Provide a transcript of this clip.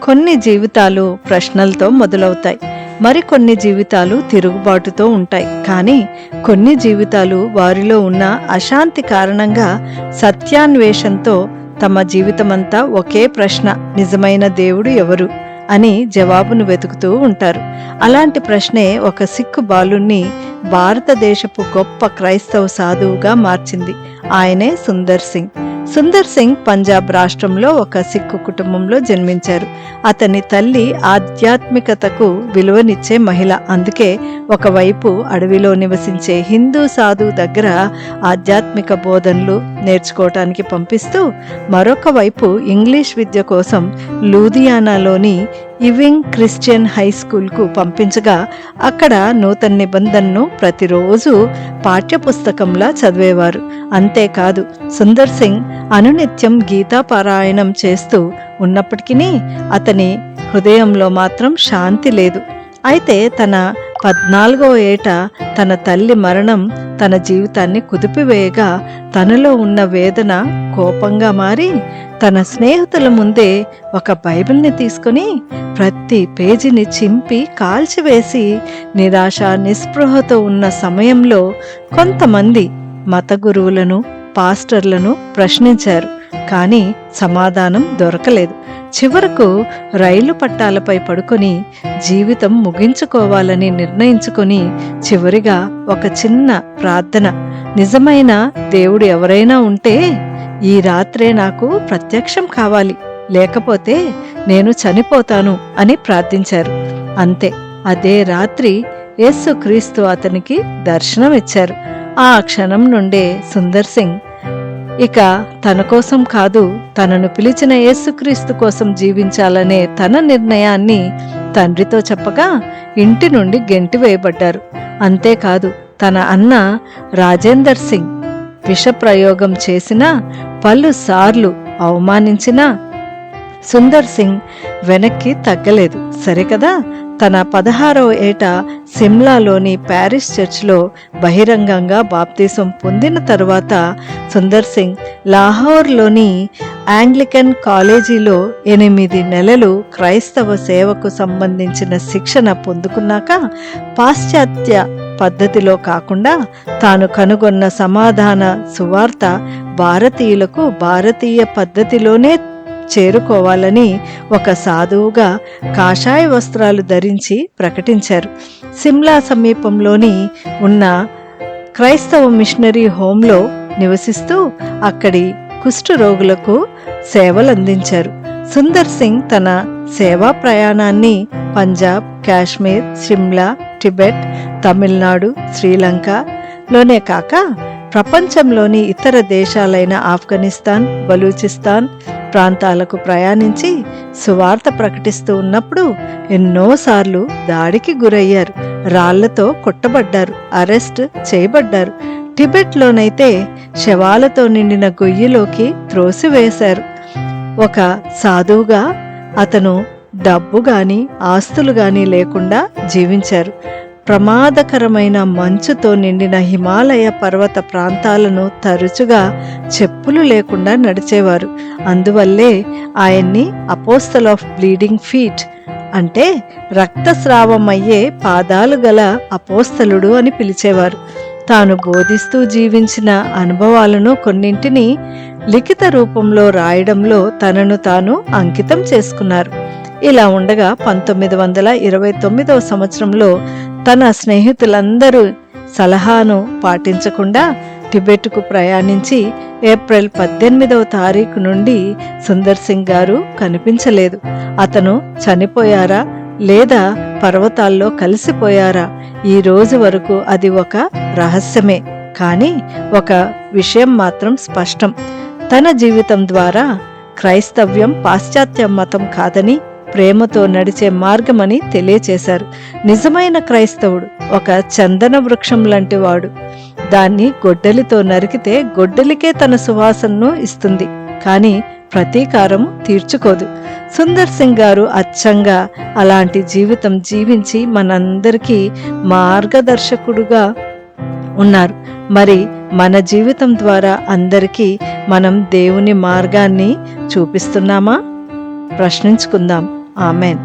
కొన్ని జీవితాలు ప్రశ్నలతో మొదలవుతాయి, మరికొన్ని జీవితాలు తిరుగుబాటుతో ఉంటాయి. కానీ కొన్ని జీవితాలు వారిలో ఉన్న అశాంతి కారణంగా సత్యాన్వేషంతో తమ జీవితమంతా ఒకే ప్రశ్న, నిజమైన దేవుడు ఎవరు అని జవాబును వెతుకుతూ ఉంటారు. అలాంటి ప్రశ్నే ఒక సిక్కు బాలుణ్ణి భారతదేశపు గొప్ప క్రైస్తవ సాధువుగా మార్చింది. ఆయనే సుందర్ సింగ్. సుందర్ సింగ్ పంజాబ్ రాష్ట్రంలో ఒక సిక్కు కుటుంబంలో జన్మించారు. అతని తల్లి ఆధ్యాత్మికతకు విలువనిచ్చే మహిళ. అందుకే ఒకవైపు అడవిలో నివసించే హిందూ సాధువు దగ్గర ఆధ్యాత్మిక బోధనలు నేర్చుకోవటానికి పంపిస్తూ, మరొక వైపు ఇంగ్లీష్ విద్య కోసం లూధియానాలోని ఇవింగ్ క్రిస్టియన్ హై స్కూల్కు పంపించగా అక్కడ నూతన నిబంధనను ప్రతిరోజు పాఠ్యపుస్తకంలా చదివేవారు. అంతేకాదు, సుందర్ సింగ్ అనునిత్యం గీతాపారాయణం చేస్తూ ఉన్నప్పటికీ అతని హృదయంలో మాత్రం శాంతి లేదు. అయితే తన 14వ ఏట తన తల్లి మరణం తన జీవితాన్ని కుదిపివేయగా తనలో ఉన్న వేదన కోపంగా మారి తన స్నేహితుల ముందే ఒక బైబిల్ని తీసుకుని ప్రతి పేజీని చింపి కాల్చివేసి నిరాశ నిస్పృహతో ఉన్న సమయంలో కొంతమంది మత గురువులను, పాస్టర్లను ప్రశ్నించారు. కానీ సమాధానం దొరకలేదు. చివరకు రైలు పట్టాలపై పడుకొని జీవితం ముగించుకోవాలని నిర్ణయించుకొని చివరిగా ఒక చిన్న ప్రార్థన, నిజమైన దేవుడు ఎవరైనా ఉంటే ఈ రాత్రే నాకు ప్రత్యక్షం కావాలి, లేకపోతే నేను చనిపోతాను అని ప్రార్థించారు. అంతే, అదే రాత్రి యేసుక్రీస్తు అతనికి దర్శనం ఇచ్చారు. ఆ క్షణం నుండే సుందర్ సింగ్ ఇక తన కోసం కాదు, తనను పిలిచిన యేసుక్రీస్తు కోసం జీవించాలనే తన నిర్ణయాన్ని తండ్రితో చెప్పగా ఇంటి నుండి గెంటివేయబడ్డారు. అంతేకాదు, తన అన్న రాజేందర్ సింగ్ విషప్రయోగం చేసినా, పలుసార్లు అవమానించినా సుందర్ సింగ్ వెనక్కి తగ్గలేదు. సరికదా, తన 16వ ఏట సిమ్లాలోని ప్యారిస్ చర్చ్లో బహిరంగంగా బాప్తిసం పొందిన తరువాత సుందర్ సింగ్ లాహోర్లోని ఆంగ్లికన్ కాలేజీలో 8 నెలలు క్రైస్తవ సేవకు సంబంధించిన శిక్షణ పొందుకున్నాక పాశ్చాత్య పద్ధతిలో కాకుండా తాను కనుగొన్న సమాధాన సువార్త భారతీయులకు భారతీయ పద్ధతిలోనే చేరుకోవాలని ఒక సాధువుగా కాషాయ వస్త్రాలు ధరించి ప్రకటించారు. సిమ్లా సమీపంలోని ఉన్న క్రైస్తవ మిషనరీ హోంలో నివసిస్తూ అక్కడి కుష్ఠ రోగులకు సేవలందించారు. సుందర్ సింగ్ తన సేవా ప్రయాణాన్ని పంజాబ్, కాశ్మీర్, సిమ్లా, టిబెట్, తమిళనాడు, శ్రీలంకలోనే కాక ప్రపంచంలోని ఇతర దేశాలైన ఆఫ్ఘనిస్తాన్, బలూచిస్తాన్ ప్రాంతాలకు ప్రయాణించి సువార్త ప్రకటిస్తూ ఉన్నప్పుడు ఎన్నోసార్లు దాడికి గురయ్యారు. రాళ్లతో కొట్టబడ్డారు, అరెస్ట్ చేయబడ్డారు. టిబెట్లోనైతే శవాలతో నిండిన గొయ్యిలోకి త్రోసివేశారు. ఒక సాధువుగా అతను డబ్బు గాని ఆస్తులు గాని లేకుండా జీవించారు. ప్రమాదకరమైన మంచుతో నిండిన హిమాలయ పర్వత ప్రాంతాలను తరచుగా చెప్పులు లేకుండా నడిచేవారు. అందువల్లే ఆయన్ని అపోస్తల్ ఆఫ్ బ్లీడింగ్ ఫీట్, అంటే రక్తస్రావమయ్యే పాదాలు గల అపోస్తలుడు అని పిలిచేవారు. తాను బోధిస్తూ జీవించిన అనుభవాలను కొన్నింటిని లిఖిత రూపంలో రాయడంలో తనను తాను అంకితం చేసుకున్నారు. ఇలా ఉండగా 1929వ సంవత్సరంలో తన స్నేహితులందరూ సలహాను పాటించకుండా టిబెట్కు ప్రయాణించి ఏప్రిల్ 18వ తారీఖు నుండి సుందర్ సింగ్ గారు కనిపించలేదు. అతను చనిపోయారా లేదా పర్వతాల్లో కలిసిపోయారా, ఈ రోజు వరకు అది ఒక రహస్యమే. కానీ ఒక విషయం మాత్రం స్పష్టం, తన జీవితం ద్వారా క్రైస్తవ్యం పాశ్చాత్య మతం కాదని, ప్రేమతో నడిచే మార్గమని తెలియచేశారు. నిజమైన క్రైస్తవుడు ఒక చందన వృక్షం లాంటి వాడు. దాన్ని గొడ్డలితో నరికితే గొడ్డలికే తన సువాసనను ఇస్తుంది, కానీ ప్రతీకారం తీర్చుకోదు. సుందర్ సింగ్ గారు అచ్చంగా అలాంటి జీవితం జీవించి మనందరికీ మార్గదర్శకుడుగా ఉన్నారు. మరి మన జీవితం ద్వారా అందరికీ మనం దేవుని మార్గాన్ని చూపిస్తున్నామా? ప్రశ్నించుకుందాం. ఆమెన్.